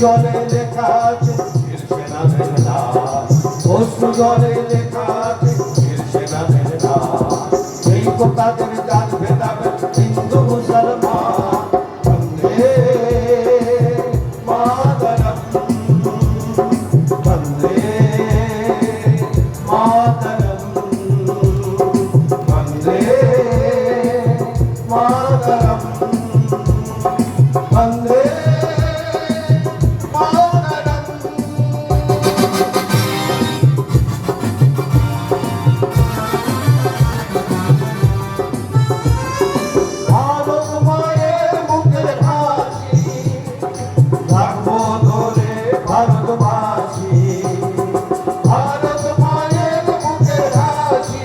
জলে লেখা আছে বীর সেনাদের নাম, অশ্রু জলে লেখা আছে বীর সেনাদের নাম। এই তো তাদের জাত ভেদাভেদ হিন্দু মুসলমান। বন্দে মাতরম, বন্দে মাতরম, বন্দে মাতরম, বন্দে ভারতবাসী, ভারত মায়ের বুকের হাসি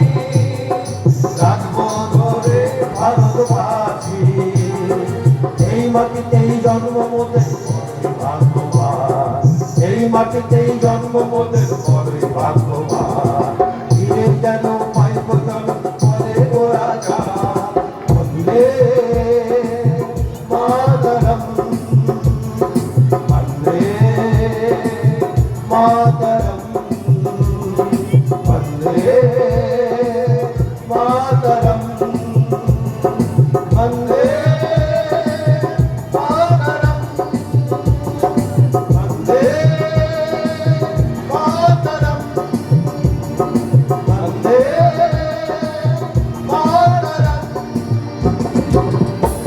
রাখবো ধরে ভারতবাসী। এই মাটিতেই জন্ম মোদের বড়ই ভাগ্যবান, এই মাটিতেই জন্ম মোদের বড়ই ভাগ্যবান। ধীরে যেন পাইব চল পরে গোরা গান। বন্দে মাতরম, বন্দে মাতরম, বন্দে মাতরম।